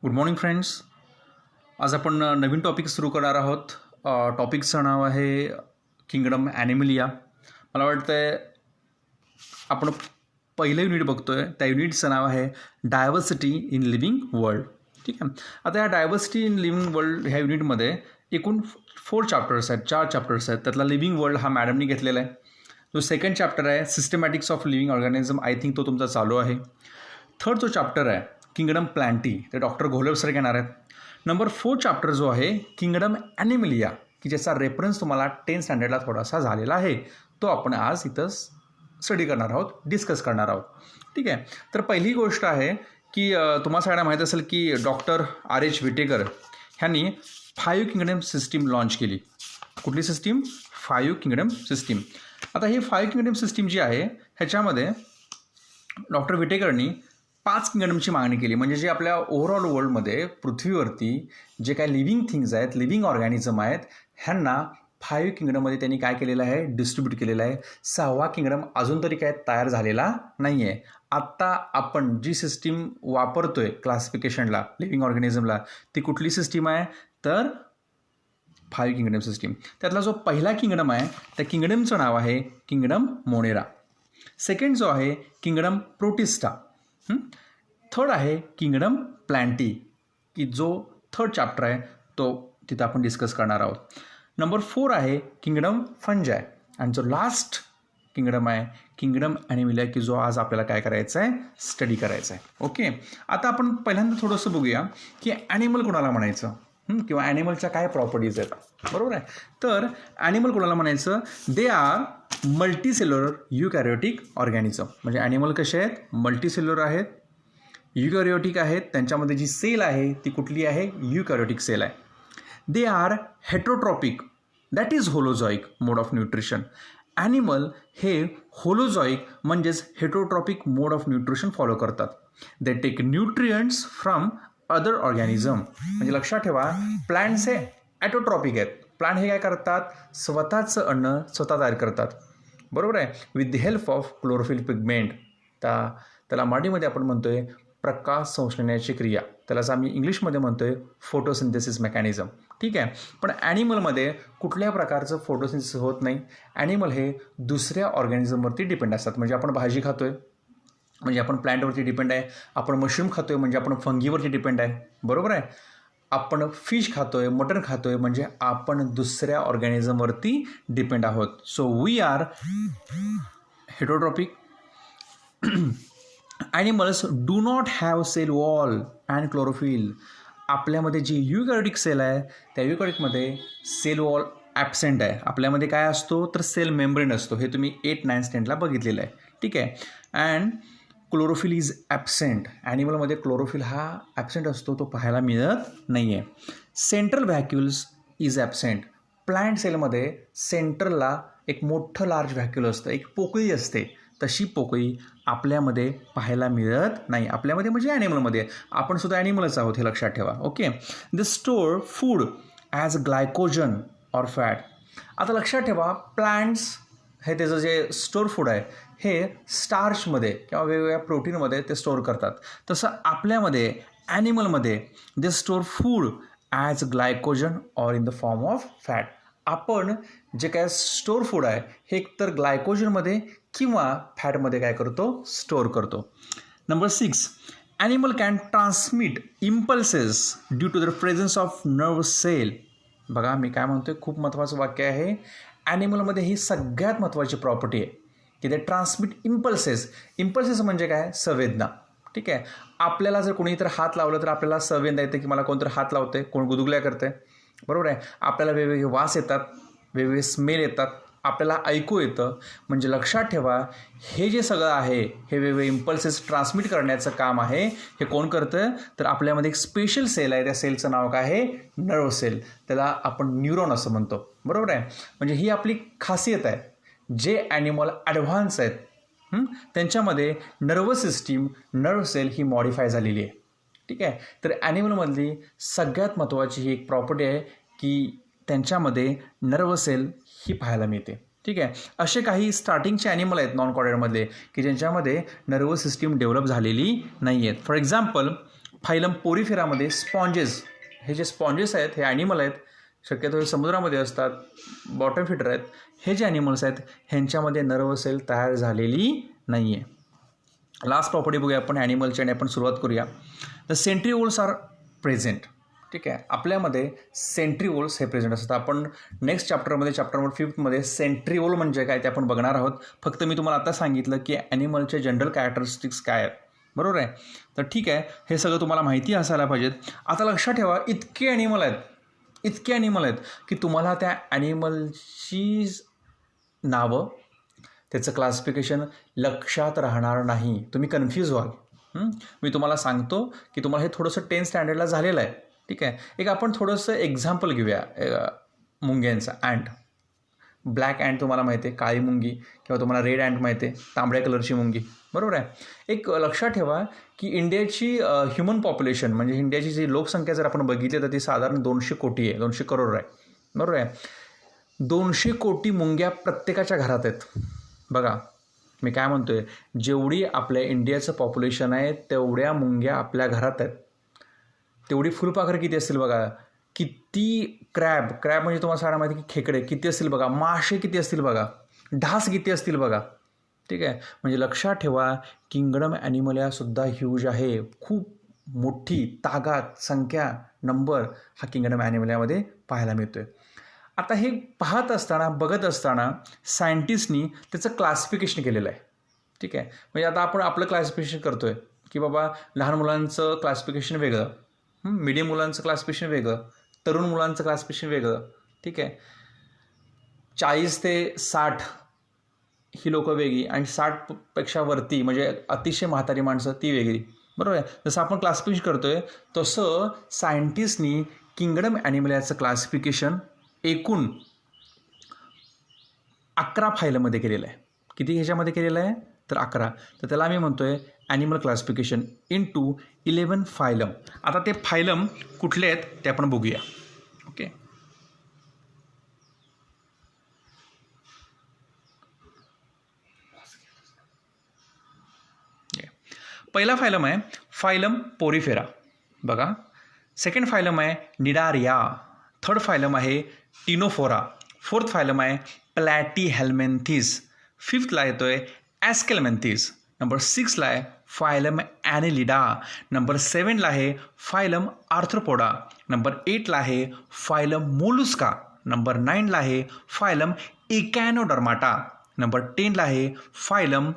Good morning friends. आज आपण नवीन topic सुरू करणार आहोत. टॉपिकचं नाव आहे किंगडम ॲनिमलिया. मला वाटतं आहे आपण पहिलं युनिट बघतो आहे. त्या युनिटचं नाव आहे डायव्हर्सिटी इन लिव्हिंग वर्ल्ड. ठीक आहे. आता या डायव्हर्सिटी इन लिव्हिंग वर्ल्ड ह्या युनिटमध्ये एकूण 4 चॅप्टर्स आहेत, 4 चॅप्टर्स आहेत. त्यातला लिव्हिंग वर्ल्ड हा मॅडमनी घेतलेला आहे. जो सेकंड चॅप्टर आहे सिस्टमॅटिक्स of living organism, I think तो तुमचा चालू आहे. थर्ड जो चॅप्टर आहे किंगडम प्लांटी, ते डॉक्टर घोलप सर घेणार आहेत. नंबर 4 चॅप्टर जो आहे किंगडम ॲनिमलिया, की ज्याचा रेफरन्स तुम्हाला 10th स्टँडर्डला थोडासा झालेला आहे, तो आपण आज इथं स्टडी करणार आहोत, डिस्कस करणार आहोत. ठीक आहे. तर पहिली गोष्ट आहे की तुम्हाला सगळ्यांना माहीत असेल की डॉक्टर R.H. विटेकर ह्यांनी 5 किंगडम सिस्टीम लॉन्च केली. कुठली सिस्टीम? 5 kingdom system. आता ही 5 किंगडम सिस्टीम जी आहे ह्याच्यामध्ये डॉक्टर विटेकरनी 5 किंगडमची मागणी केली. म्हणजे जे आपल्या ओव्हरऑल वर्ल्डमध्ये पृथ्वीवरती जे काही लिव्हिंग थिंग्स आहेत, लिव्हिंग ऑर्गॅनिझम आहेत, ह्यांना 5 किंगडममध्ये त्यांनी काय केलेलं आहे? डिस्ट्रीब्यूट केलेलं आहे. 6वा किंगडम अजून तरी काय तयार झालेला नाही आहे. आत्ता आपण जी सिस्टीम वापरतोय क्लासिफिकेशनला लिव्हिंग ऑर्गॅनिझमला, ती कुठली सिस्टीम आहे? तर 5 किंगडम सिस्टीम. त्यातला जो पहिला किंगडम आहे त्या किंगडमचं नाव आहे किंगडम मोनेरा. सेकंड जो आहे किंगडम प्रोटिस्टा. थर्ड आहे किंगडम प्लांटी, की जो थर्ड चॅप्टर आहे तो तिथं आपण डिस्कस करणार आहोत. नंबर 4 आहे किंगडम फंजाय. आणि जो लास्ट किंगडम आहे किंगडम ॲनिमलिया, की जो आज आपल्याला काय करायचं आहे? स्टडी करायचं आहे. ओके. आता आपण पहिल्यांदा थोडंसं बघूया की ॲनिमल कोणाला म्हणायचं, किंवा ॲनिमलच्या काय प्रॉपर्टीज आहेत. बरोबर आहे. तर ॲनिमल कोणाला म्हणायचं? They are multicellular eukaryotic organism. म्हणजे ॲनिमल कसे आहेत? मल्टीसेल्युलर आहेत, युकॅरियोटिक आहेत. त्यांच्यामध्ये जी सेल आहे ती कुठली आहे? युकॅरियोटिक सेल आहे. They are heterotrophic, that is holozoic mode of nutrition. Animal हे होलोझॉइक म्हणजेच heterotrophic mode of nutrition follow करतात. They take nutrients from other organism. म्हणजे लक्षात ठेवा, प्लांट्स हे ॲटोट्रॉपिक आहेत. प्लांट हे काय करतात? स्वतःचं अन्न स्वतः तयार करतात. बरोबर आहे. With the help of chlorophyll pigment. त्याला मराठीमध्ये आपण म्हणतोय प्रकाश संश्लेषणाची क्रिया. त्यालाच आम्ही इंग्लिशमध्ये म्हणतोय फोटोसिंथेसिस मेकॅनिझम. ठीक आहे. पण ॲनिमलमध्ये कुठल्या प्रकारचं फोटोसिंथेसिस होत नाही. ॲनिमल हे दुसऱ्या ऑर्गॅनिझमवरती डिपेंड असतात. म्हणजे आपण भाजी खातोय म्हणजे आपण प्लॅन्टवरती डिपेंड आहे. आपण मशरूम खातोय म्हणजे आपण फंगीवरती डिपेंड आहे. बरोबर आहे. आपण फिश खातोय, मटण खातोय म्हणजे आपण दुसऱ्या ऑर्गॅनिझमवरती डिपेंड आहोत. So we are heterotrophic. Animals do not have cell wall and chlorophyll. आपल्यामध्ये जी युकॅरियोटिक सेल आहे त्या युकॅरियोटिकमध्ये सेल वॉल ॲब्सेंट आहे. आपल्यामध्ये काय असतो? तर सेल मेम्ब्रेन असतो. हे तुम्ही 8th 9th 10thला बघितलेलं आहे. ठीक आहे. And chlorophyll is absent. ॲनिमलमध्ये क्लोरोफिल हा ॲब्सेंट असतो, तो पाहायला मिळत नाही आहे. Central vacuoles is absent. Plant सेलमध्ये सेंट्रलला एक मोठं लार्ज व्हॅक्युल असतं, एक पोकळी असते. तशी पोकळी आपल्यामध्ये पाहायला मिळत नाही. आपल्यामध्ये म्हणजे ॲनिमलमध्ये. आपण सुद्धा ॲनिमलच आहोत, हे लक्षात ठेवा. Okay. The store food as glycogen or fat. आता लक्षात ठेवा, प्लांट्स हे त्याचं जे स्टोअर फूड आहे हे स्टार्चमध्ये किंवा वेगवेगळ्या प्रोटीनमध्ये ते स्टोअर करतात. तसं आपल्यामध्ये ॲनिमलमध्ये they store food as glycogen or in the form of fat. आपण जे काय स्टोअर फूड आहे हे एकतर ग्लायकोजनमध्ये किंवा फॅटमध्ये काय करतो? स्टोअर करतो. Number 6, animal can transmit impulses due to the presence of nerve cell. बघा मी काय म्हणतोय, खूप महत्त्वाचं वाक्य आहे. ॲनिमलमध्ये ही सगळ्यात महत्त्वाची प्रॉपर्टी आहे की ते ट्रान्समिट इम्पल्सेस. इम्पल्सेस म्हणजे काय? संवेदना. ठीक आहे. आपल्याला जर कोणी तर हात लावलं तर आपल्याला संवेदना येते की मला कोणतरी हात लावते, कोण गुदगुल्या करते. बरोबर आहे. आपल्याला वेगवेगळे वास येतात, वेगवेगळे स्मेल येतात, आपल्याला ऐकू येतं. म्हणजे लक्षात ठेवा, हे जे सगळं आहे हे वेगवेगळे इम्पल्सेस ट्रान्समिट करण्याचं काम आहे. हे कोण करतं? तर आपल्यामध्ये एक स्पेशल सेल आहे. त्या सेलचं नाव काय आहे? Nerve cell. त्याला आपण न्यूरॉन असं म्हणतो. बरोबर आहे. म्हणजे ही आपली खासियत आहे. जे ॲनिमल ॲडव्हान्स आहेत त्यांच्यामध्ये नर्वस सिस्टीम, नर्व सेल ही मॉडिफाय झालेली आहे. ठीक आहे. तर ॲनिमलमधली सगळ्यात महत्त्वाची ही एक प्रॉपर्टी आहे की त्यांच्यामध्ये नर्व सेल ही पाहायला मिळते. ठीक आहे. असे काही स्टार्टिंगचे ॲनिमल आहेत नॉन कॉर्डेडमधले की ज्यांच्यामध्ये नर्वस सिस्टीम डेव्हलप झालेली नाही आहेत. फॉर एक्झाम्पल फायलम पोरिफेरामध्ये स्पॉन्जेस, हे जे स्पॉन्जेस आहेत हे ॲनिमल आहेत, शक्यतो हे समुद्रामध्ये असतात, बॉटम फीडर आहेत. हे जे ॲनिमल्स आहेत ह्यांच्यामध्ये नर्व सेल तयार झालेली नाही आहे. लास्ट प्रॉपर्टी बघूया आपण ॲनिमलची आणि आपण सुरुवात करूया. The centrioles are present. ठीक आहे, आपल्यामध्ये सेंट्रिओल्स हे प्रेझेंट असतात. आपण नेक्स्ट चॅप्टर नंबर 5मध्ये सेंट्रिओल म्हणजे काय ते आपण बघणार आहोत. फक्त मी तुम्हाला आता सांगितलं की ॲनिमलचे जनरल कॅरेक्टरिस्टिक्स काय आहेत, बरोबर आहे. तर ठीक आहे, हे सगळं तुम्हाला माहिती असायला पाहिजेत. आता लक्षात ठेवा, इतके ॲनिमल आहेत की तुम्हाला त्या ॲनिमलची नावं, त्याचं क्लासिफिकेशन लक्षात राहणार नाही, तुम्ही कन्फ्यूज व्हाल. मी तुम्हाला सांगतो की तुम्हाला हे थोडंसं 10th स्टँडर्डला झालेलं आहे. ठीक आहे, एक आपण थोडंसं एक्झाम्पल घेऊया मुंग्यांचा. अँट, ब्लॅक अँट तुम्हाला माहिती आहे, काळी मुंगी, किंवा तुम्हाला रेड अँट माहिती आहे, तांबड्या कलरची मुंगी, बरोबर आहे. एक लक्षात ठेवा की इंडियाची ह्युमन पॉप्युलेशन म्हणजे इंडियाची जी लोकसंख्या जर आपण बघितली तर ती साधारण 200 कोटी आहे, 200 करोड आहे, बरोबर आहे. 200 कोटी मुंग्या प्रत्येकाच्या घरात आहेत. बघा मी काय म्हणतो आहे, जेवढी आपल्या इंडियाचं पॉप्युलेशन आहे तेवढ्या मुंग्या आपल्या घरात आहेत. तेवढी फुलपाखरं किती असतील बघा, किती क्रॅब म्हणजे तुम्हाला सांगा माहिती की खेकडे किती असतील बघा, मासे किती असतील बघा, ढास किती असतील बघा. ठीक आहे, म्हणजे लक्षात ठेवा किंगडम ॲनिमलियासुद्धा ह्यूज आहे, खूप मोठी तागात संख्या नंबर हा किंगडम ॲनिमलियामध्ये पाहायला मिळतो आहे. आता हे पाहत असताना बघत असताना सायंटिस्टनी त्याचं क्लासिफिकेशन केलेलं आहे. ठीक आहे, म्हणजे आता आपण आपलं क्लासिफिकेशन करतो आहे की बाबा लहान मुलांचं क्लासिफिकेशन वेगळं, मिडियम मुलांचं क्लासिफिकेशन वेगळं, तरुण मुलांचं क्लासिफिकेशन वेगळं. ठीक आहे, 40 ते 60 ही लोकं वेगळी आणि 60पेक्षा वरती म्हणजे अतिशय म्हातारी माणसं ती वेगळी, बरोबर आहे. जसं आपण क्लासिफिकेशन करतो आहे तसं सायंटिस्टनी किंगडम ॲनिमलियाचं क्लासिफिकेशन एकूण 11 फायलमध्ये केलेलं आहे. किती ह्याच्यामध्ये केलेलं आहे तर 11. तर त्याला आम्ही म्हणतो आहे ॲनिमल क्लासिफिकेशन इंटू 11 फायलम. आता ते फायलम कुठले आहेत ते आपण बघूया. ओके, पहिला फायलम आहे फायलम पोरिफेरा, बघा. सेकंड फायलम आहे निडारिया. थर्ड फायलम आहे टिनोफोरा. फोर्थ फायलम आहे प्लॅटीहेल्मिंथेस. फिफ्थला येतोय ॲस्केल्मिंथेस. नंबर 6ला आहे फायलम ॲनिलिडा. नंबर 7ला आहे फायलम आर्थ्रोपोडा. नंबर 8ला आहे फायलम मोलुस्का. नंबर 9ला आहे फायलम इकॅनोडर्माटा. नंबर 10ला आहे फायलम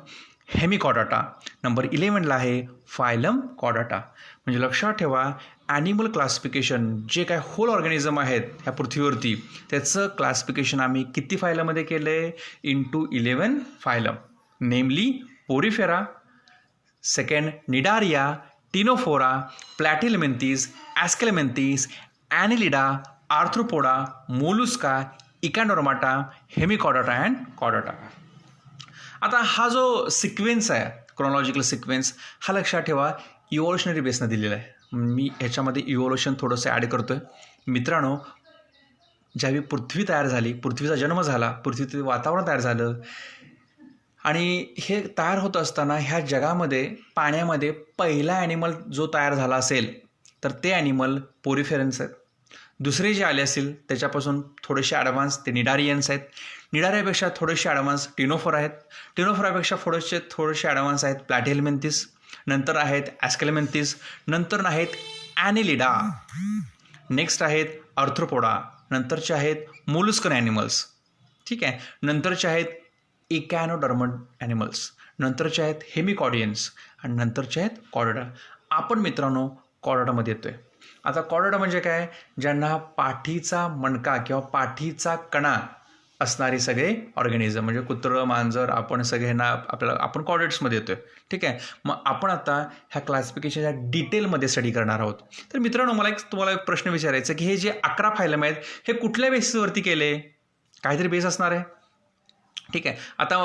हेमिकॉडाटा. नंबर 11ला आहे फायलम कॉडाटा. म्हणजे लक्षात ठेवा ॲनिमल क्लासिफिकेशन जे काय होल ऑर्गॅनिझम आहेत ह्या पृथ्वीवरती त्याचं क्लासिफिकेशन आम्ही किती फायलमध्ये केलं आहे into 11 phylum. Namely porifera, second cnidaria, ctenophora, platyhelminthes, aschelminthes, annelida, arthropoda, mollusca, echinodermata, hemichordata and कॉडाटा. आता हा जो सिक्वेन्स आहे क्रोनॉलॉजिकल सिक्वेन्स हा लक्षात ठेवा इव्हॉल्युशनरी बेसनं दिलेला आहे. मी ह्याच्यामध्ये इव्हॉल्युशन थोडंसं ॲड करतो आहे. मित्रांनो, ज्यावेळी पृथ्वी तयार झाली, पृथ्वीचा जन्म झाला, पृथ्वीचं वातावरण तयार झालं आणि हे तयार होत असताना ह्या जगामध्ये पाण्यामध्ये पहिला ॲनिमल जो तयार झाला असेल तर ते ॲनिमल पोरिफेरन्स आहेत. दुसरे जे आले असतील त्याच्यापासून थोडेसे ॲडव्हान्स ते निडारियन्स आहेत. निडारियापेक्षा थोडेसे ॲडव्हान्स टिनोफोरा आहेत. टिनोफोरापेक्षा थोडेसे ॲडव्हान्स आहेत प्लॅटिहेल्मिंथेस. नंतर आहेत ॲस्केल्मिंथेस. नंतर आहेत ॲनिलिडा. नेक्स्ट आहेत आर्थ्रोपोडा. नंतरचे आहेत मोलुस्कन ॲनिमल्स. ठीक आहे, नंतरचे आहेत इकॅनोडर्मन ॲनिमल्स. नंतरचे आहेत हेमिकॉडियन्स आणि नंतरचे आहेत कॉडाटा. आपण मित्रांनो कॉडाटामध्ये येतो आहे. आता कॉडाटा म्हणजे काय, ज्यांना पाठीचा मणका किंवा पाठीचा कणा असणारे सगळे ऑर्गॅनिझम म्हणजे कुत्रं, मांजर, आपण सगळ्यांना आपण कॉर्डेट्समध्ये येतो आहे. ठीक आहे, मग आपण आता ह्या क्लासिफिकेशनच्या डिटेलमध्ये स्टडी करणार आहोत. तर मित्रांनो तुम्हाला एक प्रश्न विचारायचा की हे जे 11 फायलम आहेत हे कुठल्या बेसिसवरती केले, काहीतरी बेस असणार आहे. ठीक आहे, आता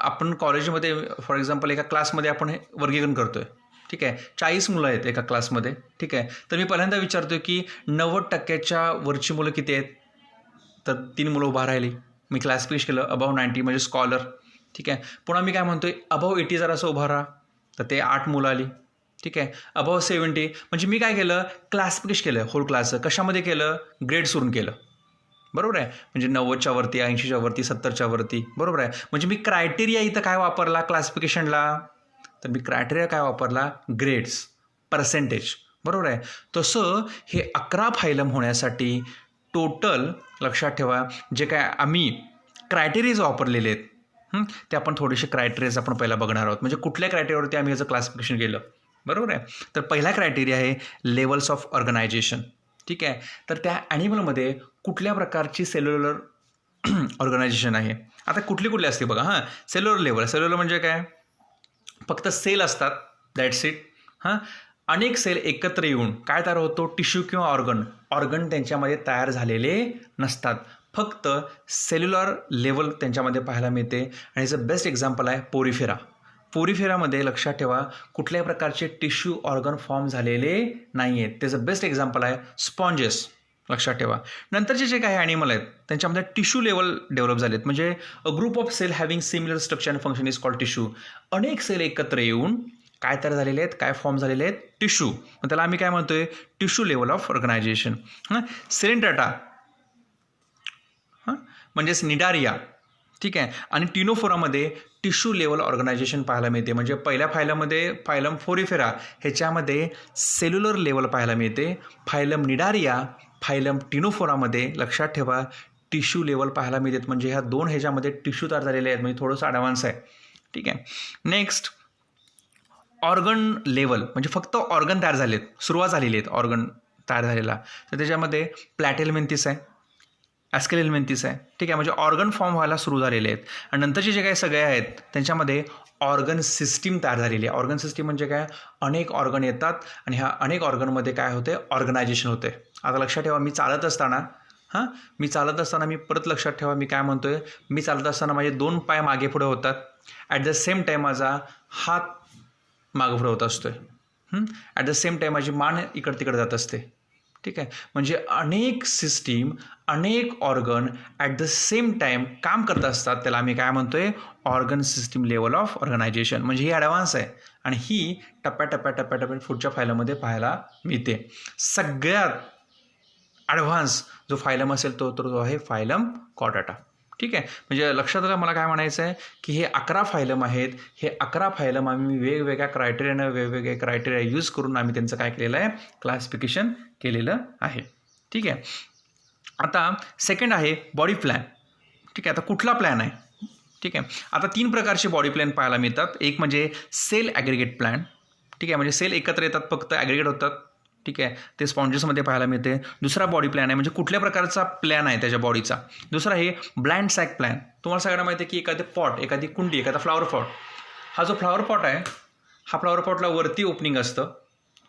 आपण कॉलेजमध्ये फॉर एक्झाम्पल एका क्लासमध्ये आपण हे वर्गीकरण करतो आहे. ठीक आहे, 40 मुलं आहेत एका क्लासमध्ये. ठीक आहे, तर मी पहिल्यांदा विचारतो की 90% वरची मुलं किती आहेत, तर 3 मुलं उभा राहिली. मी क्लासिफिकेशन केलं अबाव 90 म्हणजे स्कॉलर. ठीक आहे, पुन्हा मी काय म्हणतोय अबाव 80 जर असं उभा राहा तर ते 8 मुलं आली. ठीक आहे. अबाव 70 म्हणजे मी काय केलं, क्लासिफिकेशन केलं होल क्लासचं. कशामध्ये केलं, ग्रेड्सवरून केलं. बरोबर आहे. म्हणजे 90च्या वरती, 80च्या वरती, 70च्या वरती. बरोबर आहे. म्हणजे मी क्रायटेरिया इथं काय वापरला क्लासिफिकेशनला, तर मी क्रायटेरिया काय वापरला, ग्रेड्स, पर्सेंटेज. बरोबर आहे. तसं हे 11 फायलम होण्यासाठी टोटल लक्षात ठेवा जे काय आम्ही क्रायटेरियाज वापरलेले आहेत ते आपण थोडेसे क्रायटेरियाज आपण पहिला बघणार आहोत. म्हणजे कुठल्या क्रायटेरियावरती आम्ही याचं क्लासिफिकेशन केलं. बरोबर आहे. तर पहिला क्रायटेरिया आहे लेवल्स ऑफ ऑर्गनायझेशन. ठीक आहे. तर त्या ॲनिमलमध्ये कुठल्या प्रकारची सेल्युलर ऑर्गनायझेशन आहे. आता कुठली असते बघा. Cellular level. सेल्युलर म्हणजे काय, फक्त सेल असतात, दॅट्स इट. अनेक सेल एकत्र येऊन काय तयार होतो, टिश्यू किंवा ऑर्गन त्यांच्यामध्ये तयार झालेले नसतात. फक्त सेल्युलर लेवल त्यांच्यामध्ये पाहायला मिळते. आणि याचं बेस्ट एक्झाम्पल आहे पोरिफेरा. पोरिफेरामध्ये लक्षात ठेवा कुठल्याही प्रकारचे टिश्यू ऑर्गन फॉर्म झालेले नाही आहेत. त्याचं बेस्ट एक्झाम्पल आहे स्पॉन्जेस. लक्षात ठेवा. नंतरचे जे काही ॲनिमल आहेत त्यांच्यामध्ये टिश्यू लेवल डेव्हलप झालेत. म्हणजे a group of cell having similar structure and function is called tissue. अनेक सेल एकत्र येऊन काय तयार झालेले आहेत, काय फॉर्म झालेले आहेत, टिश्यू. मग त्याला आम्ही काय म्हणतोय, टिश्यू लेवल ऑफ ऑर्गनायझेशन. सेरेंटाटा म्हणजेच निडारिया. ठीक आहे. आणि टिनोफोरामध्ये टिश्यू लेवल ऑर्गनायझेशन पाहायला मिळते. म्हणजे पहिल्या फायलममध्ये फायलम फोरिफेरा ह्याच्यामध्ये सेल्युलर लेवल पाहायला मिळते. फायलम निडारिया, फायलम टिनोफोरामध्ये लक्षात ठेवा टिश्यू लेवल पाहायला मिळतात. म्हणजे ह्या दोन ह्याच्यामध्ये टिश्यू तयार झालेले आहेत. म्हणजे थोडंसं ॲडव्हान्स आहे. ठीक आहे. नेक्स्ट ऑर्गन लेवल म्हणजे फक्त ऑर्गन तयार झालेत, सुरुवात झालेली आहेत ऑर्गन तयार झालेला. तर त्याच्यामध्ये प्लॅटेलमेंथिस आहे, ॲस्केलेलमेंथिस आहे. ठीक आहे. म्हणजे ऑर्गन फॉर्म व्हायला सुरू झालेले आहेत. आणि नंतरचे जे काही सगळे आहेत त्यांच्यामध्ये ऑर्गन सिस्टीम तयार झालेली आहे. ऑर्गन सिस्टीम म्हणजे काय, अनेक ऑर्गन येतात आणि ह्या अनेक ऑर्गनमध्ये काय होते, ऑर्गनायझेशन होते. आता लक्षात ठेवा मी चालत असताना मी परत लक्षात ठेवा मी काय म्हणतोय, मी चालत असताना माझे 2 पाय मागे पुढे होतात. ॲट द सेम टाईम माझा हात मागं पुढे होत असतोय. ॲट द सेम टाईम माझी मान इकडं तिकडे जात असते. ठीक आहे. म्हणजे अनेक सिस्टीम, अनेक organ at the same time काम करत असतात. त्याला आम्ही काय म्हणतोय, organ system level of organization. म्हणजे ही ॲडव्हान्स आहे आणि ही टप्प्याटप्प्यात पुढच्या फायलमध्ये पाहायला मिळते. सगळ्यात ॲडव्हान्स जो फायलम असेल तो आहे फायलम कॉर्डाटा. ठीक आहे. म्हणजे लक्षात आलं मला काय म्हणायचं आहे की हे 11 फायलम आहेत. हे 11 फायलम आम्ही वेगवेगळ्या क्रायटेरियानं वेगवेगळे क्रायटेरिया यूज करून आम्ही त्यांचं काय केलेलं आहे, क्लासिफिकेशन केलेलं आहे. ठीक आहे. आता सेकंड आहे बॉडी प्लॅन. ठीक आहे. आता कुठला प्लॅन आहे. ठीक आहे. आता 3 प्रकारचे बॉडी प्लॅन पाहायला मिळतात. एक म्हणजे सेल ॲग्रिगेट प्लॅन. ठीक आहे. म्हणजे सेल एकत्र येतात फक्त ॲग्रिगेट होतात. ठीक आहे. ते स्पॉन्जेसमध्ये पाहायला मिळते. दुसरा बॉडी प्लॅन आहे म्हणजे कुठल्या प्रकारचा प्लॅन आहे त्याच्या बॉडीचा. दुसरा आहे ब्लाइंड सॅक प्लॅन. तुम्हाला सगळ्यांना माहिती आहे की एखादे पॉट, एखादी कुंडी, एखादा फ्लॉवर पॉट. हा जो फ्लॉवर पॉट आहे हा फ्लॉवर पॉटला वरती ओपनिंग असतं,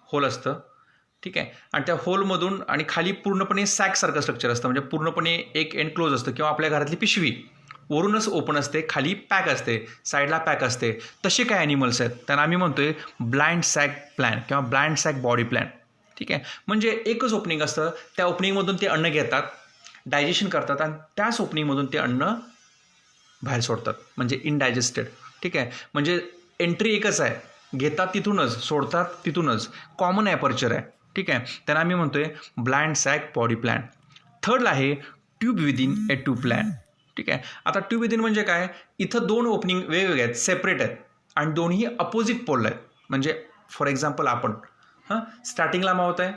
होल असतं. ठीक आहे. आणि त्या होलमधून आणि खाली पूर्णपणे सॅकसारखं स्ट्रक्चर असतं. म्हणजे पूर्णपणे एक एंड क्लोज असतं. किंवा आपल्या घरातली पिशवी वरूनच ओपन असते, खाली पॅक असते, साईडला पॅक असते. तसे काय ॲनिमल्स आहेत त्यांना आम्ही म्हणतोय ब्लाइंड सॅक प्लॅन किंवा ब्लाइंड सॅक बॉडी प्लॅन. ठीक आहे. म्हणजे एकच ओपनिंग असतं, त्या ओपनिंगमधून ते अन्न घेतात, डायजेशन करतात आणि त्याच ओपनिंगमधून ते अन्न बाहेर सोडतात. म्हणजे इनडायजेस्टेड. ठीक आहे. म्हणजे एंट्री एकच आहे, घेतात तिथूनच, सोडतात तिथूनच, कॉमन ॲपर्चर आहे. ठीक आहे. त्यांना आम्ही म्हणतोय ब्लाइंड सॅक बॉडी प्लॅन. थर्डला आहे ट्यूब विदिन ए ट्यूब प्लॅन. ठीक आहे. आता ट्यूब विदिन म्हणजे काय, इथं 2 ओपनिंग वेगवेगळे आहेत, सेपरेट आहेत आणि दोन्ही अपोजिट पोल आहेत. म्हणजे फॉर एक्झाम्पल आपण स्टार्टिंगला माउथ आहे,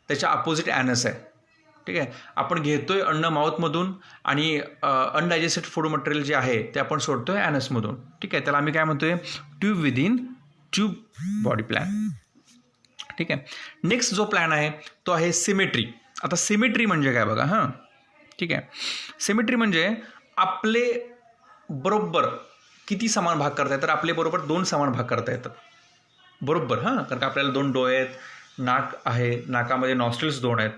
त्याच्या अपोजिट ॲनस आहे. ठीक आहे. आपण घेतोय अन्न माउथमधून आणि अनडायजेस्टेड फूड मटेरियल जे आहे ते आपण सोडतोय ॲनसमधून. ठीक आहे. त्याला आम्ही काय म्हणतोय, tube within tube body plan. ठीक आहे. नेक्स्ट जो प्लॅन आहे तो आहे सिमेट्री. आता सिमेट्री म्हणजे काय बघा. ठीक आहे. सिमेट्री म्हणजे आपले बरोबर किती समान भाग करता येतात, तर आपले बरोबर 2 समान भाग करता येतात बरोबर. कारण का आपल्याला 2 डोळे आहेत, नाक आहे, नाकामध्ये नॉस्ट्रिल्स 2 आहेत.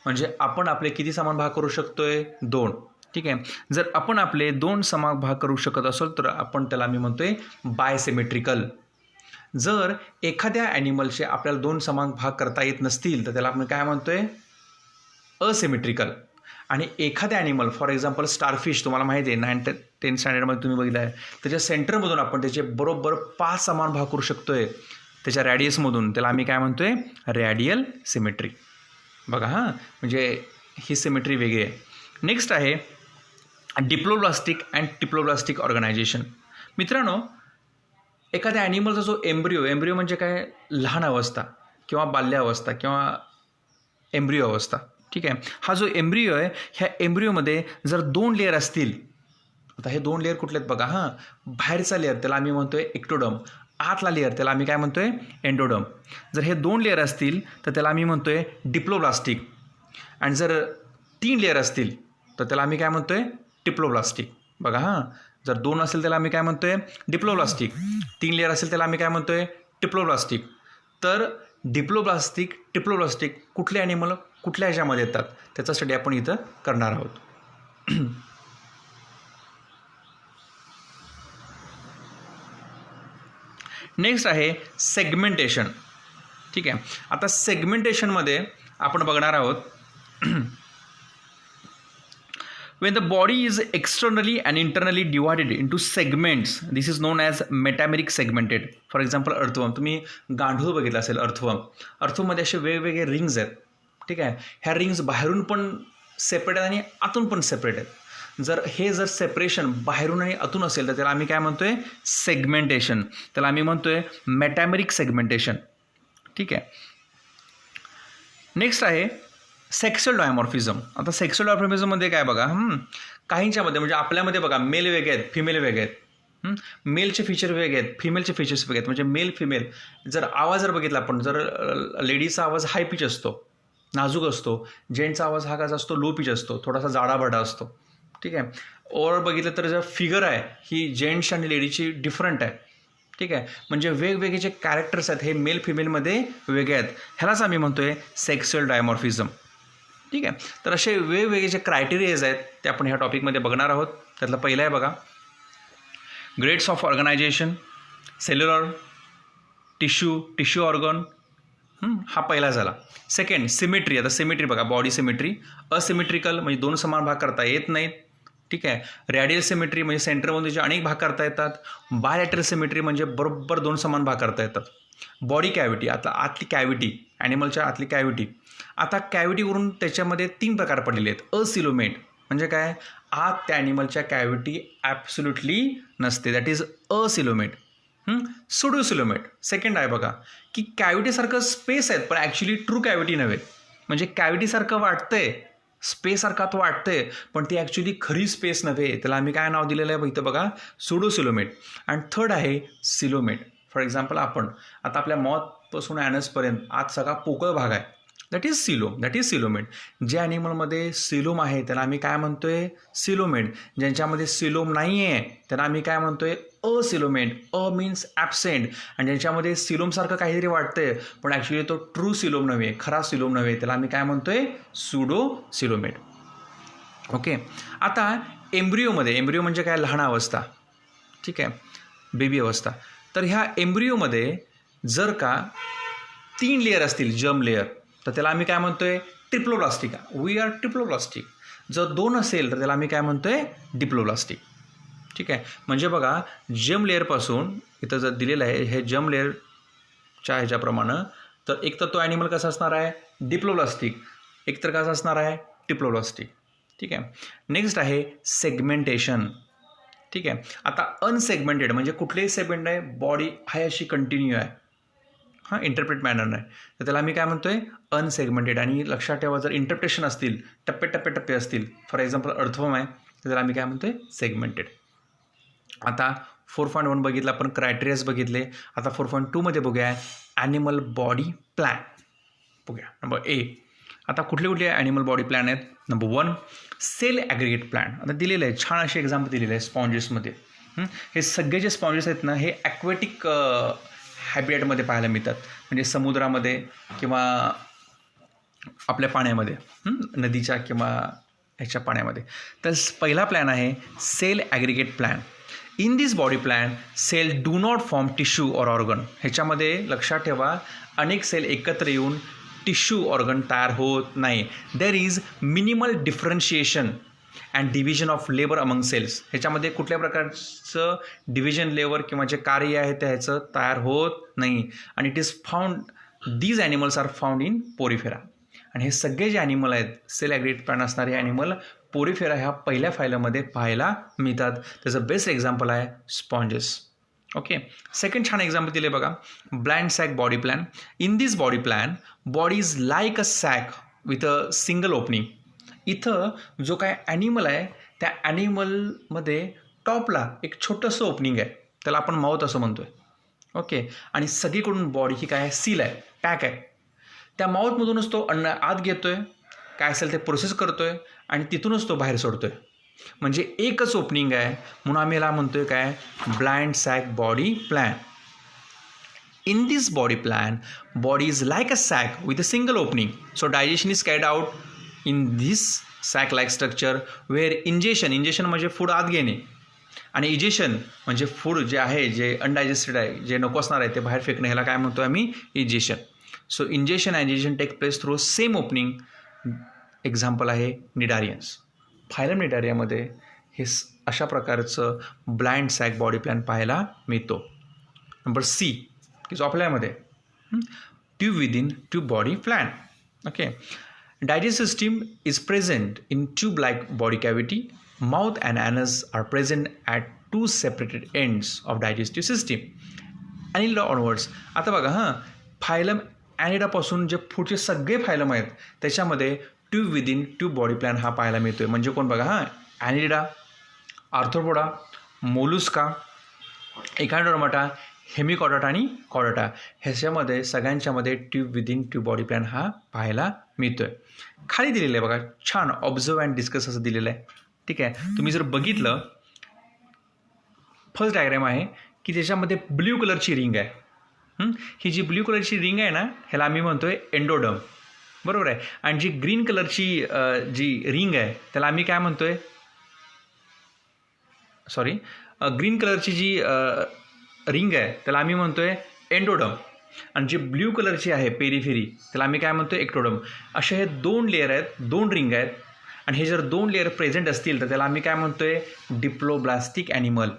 म्हणजे आपण आपले किती समान भाग करू शकतोय, 2. ठीक आहे. जर आपण आपले 2 समान भाग करू शकत असेल तर आपण त्याला मी म्हणतोय बायसिमेट्रिकल. जर एखाद्या ॲनिमलचे आपल्याला 2 समान भाग करता येत नसतील तर त्याला आपण काय म्हणतोय, असिमेट्रिकल. आणि एखाद्या ॲनिमल फॉर एक्झाम्पल स्टारफिश तुम्हाला माहिती आहे 9th 10th स्टँडर्डमध्ये तुम्ही बघितलं आहे, त्याच्या सेंटरमधून आपण त्याचे बरोबर 5 समान भाग करू शकतोय. त्याच्या रॅडियसमधून, त्याला आम्ही काय म्हणतोय रॅडियल सिमेट्री. बघा हां, म्हणजे ही सिमेट्री वेगळी आहे. नेक्स्ट आहे डिप्लोब्लास्टिक अँड टिप्लोब्लास्टिक ऑर्गनायझेशन. मित्रांनो, एखाद्या ॲनिमलचा जो एम्ब्रिओ म्हणजे काय, लहान अवस्था किंवा बाल्यावस्था किंवा एम्ब्रिओ अवस्था, ठीक आहे. हा जो एम्ब्रिओ आहे, ह्या एम्ब्रिओमध्ये जर 2 लेअर असतील, आता हे 2 लेअर कुठले आहेत बघा हां, बाहेरचा लेअर त्याला आम्ही म्हणतोय एक्टोडर्म, आतला लेअर त्याला आम्ही काय म्हणतोय एंडोडर्म. जर हे 2 लेअर असतील तर त्याला आम्ही म्हणतोय डिप्लोब्लास्टिक, आणि जर 3 लेअर असतील तर त्याला आम्ही काय म्हणतोय टिप्लोब्लास्टिक. बघा हां, जर 2 असेल त्याला आम्ही काय म्हणतोय डिप्लोब्लास्टिक, 3 लेअर असेल त्याला आम्ही काय म्हणतोय टिप्लोब्लास्टिक. तर डिप्लोब्लास्टिक, टिप्लोब्लास्टिक कुठले ॲनिमल कुठल्या ह्याच्यामध्ये येतात त्याचा स्टडी आपण इथं करणार आहोत. नेक्स्ट आहे सेगमेंटेशन. ठीक आहे. आता सेगमेंटेशनमध्ये आपण बघणार आहोत when the body is externally and internally divided into segments, this is known as metameric segmented. For example, earthworm, तुम्ही गांडूळ बघितलं असेल, अर्थवर्ममध्ये असे वेगवेगळे रिंग्स आहेत. ठीक आहे. ह्या रिंग्स बाहेरून पण सेपरेट आहेत आणि आतून पण सेपरेट आहेत. जर सेपरेशन बाहेरून आणि आतून असेल तर त्याला आम्ही काय म्हणतोय सेगमेंटेशन, त्याला आम्ही म्हणतोय मेटॅमेरिक सेगमेंटेशन. ठीक आहे. नेक्स्ट आहे सेक्सुअल डायमॉर्फिझम. आता सेक्सुअल डायमॉर्फिझममध्ये काय बघा, काहींच्यामध्ये म्हणजे आपल्यामध्ये बघा मेल वेगळे आहेत, फिमेल वेगळे आहेत. मेलचे फीचर वेगळे आहेत, फिमेलचे फीचर्स वेगळे आहेत. म्हणजे मेल फिमेल जर आवाज जर बघितला आपण, जर लेडीजचा आवाज हाय पिच असतो, नाजूक असतो, जेंट्सचा आवाज हा कसा असतो लो पिच असतो, थोडासा जाडाबाडा असतो. ठीक आहे. ओव्हर बघितलं तर जर फिगर आहे ही जेंट्स आणि लेडीजची डिफरंट आहे. ठीक आहे. म्हणजे वेगवेगळे जे कॅरेक्टर्स आहेत हे मेल फिमेलमध्ये वेगळे आहेत. ह्यालाच आम्ही म्हणतोय सेक्सुअल डायमॉर्फिझम. ठीक आहे. तर असे वेगवेगळे जे क्रायटेरियाज आहेत ते आपण ह्या टॉपिकमध्ये बघणार आहोत. त्यातलं पहिलं आहे बघा grades of organization, cellular, tissue organ, हा पहिला झाला. Second symmetry. आता सिमेट्री बघा, बॉडी सिमेट्री, असिमेट्रिकल म्हणजे 2 समान भाग करता येत नाहीत. ठीक आहे. रॅडियल सिमेट्री म्हणजे सेंटरमध्ये जे अनेक भाग करता येतात. बायलॅटरल सिमेट्री म्हणजे बरोबर 2 समान भाग करता येतात. बॉडी कॅव्हिटी, आता आतली कॅव्हिटी, ॲनिमलच्या आतली कॅव्हिटी. आता कॅव्हिटीवरून त्याच्यामध्ये 3 प्रकार पडलेले आहेत. असिलोमेट म्हणजे काय, आत त्या ॲनिमलच्या कॅव्हिटी ॲब्सोल्युटली नसते, that is acoelomate. Pseudocoelomate second आहे बघा, की कॅव्हिटीसारखं स्पेस आहेत पण ॲक्च्युली ट्रू कॅव्हिटी नव्हे. म्हणजे कॅव्हिटीसारखं वाटतंय, स्पेससारखा तो वाटतंय पण ती ॲक्च्युली खरी स्पेस नव्हे. त्याला आम्ही काय नाव दिलेलं आहे इथं बघा, सुडोसिलोमेट. आणि थर्ड आहे सिलोमेट. फॉर एक्झाम्पल आपण आता आपल्या मॉथपासून ॲनसपर्यंत आत सगळा पोकळ भाग आहे, दॅट इज सिलोमेट. जे ॲनिमलमध्ये सिलोम आहे त्याला आम्ही काय म्हणतोय सिलोमेट. ज्यांच्यामध्ये सिलोम नाही आहे त्याला आम्ही काय म्हणतोय असिलोमेट. A means absent. आणि ज्यांच्यामध्ये सिलोमसारखं काहीतरी वाटतंय पण ॲक्च्युली तो ट्रू सिलोम नव्हे, खरा सिलोम नव्हे, त्याला आम्ही काय म्हणतोय सुडो सिलोमेट. ओके. आता एम्ब्रिओ म्हणजे काय, लहान अवस्था. ठीक आहे, बेबी अवस्था. तर ह्या एम्ब्रिओमध्ये जर का 3 लेअर असतील, जर्म लेअर, तर त्याला आम्ही काय म्हणतोय ट्रिप्लोब्लास्टिक. We R triploblastic. जर 2 असेल तर त्याला आम्ही काय म्हणतोय डिप्लोब्लास्टिक. ठीक आहे. म्हणजे बघा जर्म लेअरपासून इथं जर दिलेलं आहे हे जर्म लेअरच्या ह्याच्याप्रमाणे, तर एक तर तो ॲनिमल कसा असणार आहे डिप्लोब्लास्टिक, एक तर कसा असणार आहे ट्रिप्लोब्लास्टिक. ठीक आहे. नेक्स्ट आहे सेगमेंटेशन. ठीक आहे. आता अनसेगमेंटेड म्हणजे कुठलेही सेगमेंट आहे, बॉडी आहे अशी कंटिन्यू आहे, इंटरप्रेट मॅनर नाही, तर त्याला आम्ही काय म्हणतोय अनसेगमेंटेड. आणि लक्षात ठेवा जर इंटरप्रेशन असतील, टप्पे असतील, फॉर एक्झाम्पल अर्थवर्म आहे, तर त्याला आम्ही काय म्हणतोय सेगमेंटेड. आता 4.1 बघितलं आपण, क्रायटेरियाज बघितले. आता 4.2 बघूया ॲनिमल बॉडी प्लॅन. बघूया नंबर ए. आता कुठले ॲनिमल बॉडी प्लॅन आहेत. Number 1 cell aggregate plan. आता दिलेलं आहे, छान असे एक्झाम्पल दिलेलं आहे स्पॉन्जेसमध्ये. हे सगळे जे स्पॉन्जेस आहेत ना हे ॲक्वॅटिक हॅबिटॅटमध्ये पाहायला मिळतात, म्हणजे समुद्रामध्ये किंवा आपल्या पाण्यामध्ये, नदीच्या किंवा ह्याच्या पाण्यामध्ये. तर पहिला प्लॅन आहे cell aggregate plan. In this body plan cell do not form tissue or organ. ह्याच्यामध्ये लक्षात ठेवा अनेक सेल एकत्र येऊन टिश्यू ऑर्गन तयार होत नाही. There is minimal differentiation and division of labour among cells. ह्याच्यामध्ये कुठल्या प्रकारचं डिव्हिजन लेबर किंवा जे कार्य आहे ते ह्याचं तयार होत नाही. आणि it is found, these animals are found in porifera. आणि हे सगळे जे ॲनिमल आहेत, सेल ॲग्रीगेट पॅटर्न असणारे ॲनिमल पोरिफेरा ह्या पहिल्या फायलममध्ये पाहायला मिळतात. त्याचं बेस्ट एक्झाम्पल आहे स्पॉन्जेस. ओके, सेकंड छान एक्झाम्पल दिले बघा, blind sac body plan. In this body plan body is like a sac with a single opening. इथं जो काय ॲनिमल आहे त्या ॲनिमलमध्ये टॉपला एक छोटंसं ओपनिंग आहे, त्याला आपण माउथ असं म्हणतोय. ओके, आणि सगळीकडून बॉडी ही काय आहे, सील आहे, पॅक आहे. त्या माउथमधूनच तो अन्न आत घेतोय, काय असेल ते प्रोसेस करतोय आणि तिथूनच तो बाहेर सोडतोय. म्हणजे एकच ओपनिंग आहे, म्हणून आम्ही याला म्हणतोय काय, blind sac body plan. In this body plan body is like a sac with a single opening. So digestion is carried out in this sac like structure where ingestion म्हणजे फूड आत घेणे आणि इजेशन म्हणजे food जे आहे, जे undigested आहे, जे नको असणार आहे ते बाहेर फेकणे, ह्याला काय म्हणतो आम्ही, egestion. So ingestion and egestion take place through same opening. Example आहे निडारियन्स. फायलम निडारियामध्ये हे अशा प्रकारचं ब्लाइंड सॅक बॉडी प्लॅन पाहायला मिळतो. नंबर सी की जो आपल्यामध्ये tube within tube body plan. Okay, digestive system is present in tube-like body cavity. Mouth and anus are present at two separated ends of digestive system. Annelida onwards. आता बघा phylum ॲनिडापासून जे पुढचे सगळे phylum आहेत त्याच्यामध्ये tube within tube body plan हा पाहायला मिळतोय. म्हणजे कोण बघा, ॲनिडा, आर्थ्रोपोडा, मोलुस्का, एकांडोडर्माटा, हेमिकॉडॉटा आणि कॉडॉटा, ह्याच्यामध्ये सगळ्यांच्यामध्ये tube within tube body plan हा पाहायला मिळतोय. खाली दिलेलं आहे बघा, छान ऑब्झर्व अँड डिस्कस असं दिलेलं आहे. ठीक आहे, तुम्ही जर बघितलं, फर्स्ट डायग्राम आहे की त्याच्यामध्ये ब्ल्यू कलरची रिंग आहे. ही जी ब्ल्यू कलरची रिंग आहे ना, ह्याला आम्ही म्हणतोय एंडोडर्म, बरोबर आहे. आणि जी ग्रीन कलरची जी रिंग आहे त्याला आम्ही काय म्हणतोय, ग्रीन कलरची जी रिंग आहे त्याला आम्ही म्हणतोय एंडोडर्म. आणि जी ब्ल्यू कलरची आहे पेरिफेरी त्याला आम्ही काय म्हणतो, एक्टोडर्म. असे हे दोन लेअर आहेत, दोन रिंग आहेत. आणि हे जर दोन लेअर प्रेझेंट असतील तर त्याला आम्ही काय म्हणतोय, डिप्लोब्लास्टिक ॲनिमल.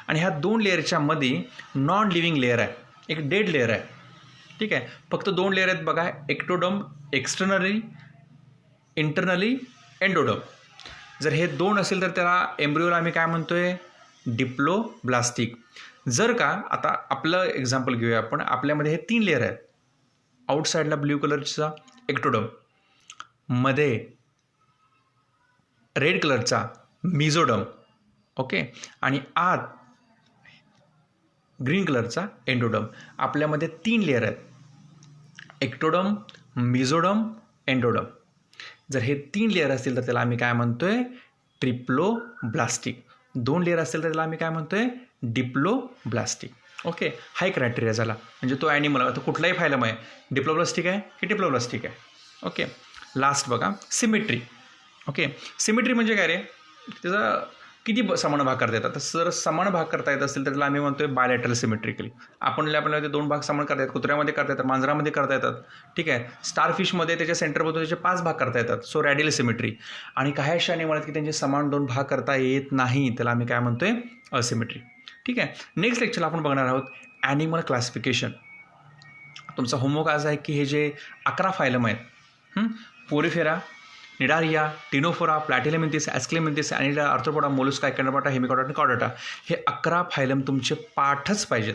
आणि ह्या दोन लेअरच्या मध्ये नॉन लिव्हिंग लेअर आहे, एक डेड लेअर आहे. ठीक आहे, फक्त दोन लेअर आहेत बघा, एक्टोडर्म एक्सटर्नली, इंटरनली एंडोडर्म. जर हे दोन असेल तर त्याला एम्ब्रियोला आम्ही काय म्हणतोय, डिप्लोब्लास्टिक. जर का आता आपलं एक्झाम्पल घेऊया आपण, आपल्यामध्ये हे तीन लेअर आहेत. आउटसाईडला ब्ल्यू कलरचा एक्टोडर्म, मध्ये रेड कलरचा मिझोडर्म, ओके, आणि आत ग्रीन कलरचा एंडोडर्म. आपल्यामध्ये तीन लेअर आहेत, एक्टोडर्म, मिझोडर्म, एंडोडर्म. जर हे तीन लेअर असतील तर त्याला आम्ही काय म्हणतोय, ट्रिप्लोब्लास्टिक. दोन लेअर असतील तर त्याला आम्ही काय म्हणतोय, डिप्लोब्लास्टिक. ओके, हा एक क्रायटेरिया झाला. म्हणजे तो ॲनिमल आता कुठलाही फायलम आहे, डिप्लोब्लास्टिक आहे की डिप्लोब्लास्टिक आहे. ओके, लास्ट बघा, सिमेट्री. ओके, सिमेट्री म्हणजे काय रे, त्याचा किती समान भाग करता येतात. तर जर समान भाग करता येत असेल तर त्याला आम्ही म्हणतोय बायलॅटरल सिमेट्रिकली. आपल्याला ते दोन भाग समान करता येतात, कुत्र्यामध्ये करता येतात, मांजरामध्ये करता येतात. ठीक आहे, स्टारफिशमध्ये त्याच्या सेंटरमधून त्याचे 5 भाग करता येतात, सो रॅडियल सिमेट्री. आणि काही अशा ॲनिमल आहेत की त्यांचे समान 2 भाग करता येत नाही, त्याला आम्ही काय म्हणतोय, असिमेट्री. ठीक आहे, नेक्स्ट लेक्चरला आपण बघणार आहोत ॲनिमल क्लासिफिकेशन. तुमचा होमवर्क आज आहे की हे जे 11 फायलम आहेत, porifera, cnidaria, ctenophora, platyhelminthes, aschelminthes, annelida, arthropoda, mollusca, echinodermata, hemichordata आणि कॉडॉटा, हे 11 फायलम तुमचे पाठच पाहिजेत.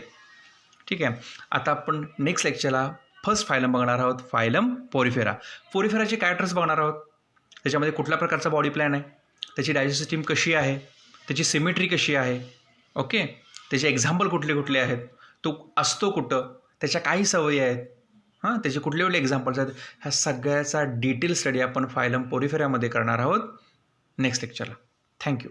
ठीक आहे, आता आपण नेक्स्ट लेक्चरला फर्स्ट फायलम बघणार आहोत, फायलम पोरिफेरा. पोरिफेराचे कॅरेक्टर्स बघणार आहोत, त्याच्यामध्ये कुठल्या प्रकारचा बॉडी प्लॅन आहे, त्याची डायजेस्टिव्ह सिस्टीम कशी आहे, त्याची सिमेट्री कशी आहे. ओके, त्याचे एक्झाम्पल कुठले कुठले आहेत, तो असतो कुठं, त्याच्या काही सवयी आहेत, त्याचे कुठले कुठले एक्झाम्पल्स आहेत, ह्या सगळ्याचा डिटेल स्टडी आपण फायलम पोरिफेरामध्ये करणार आहोत नेक्स्ट लेक्चरला. थँक्यू.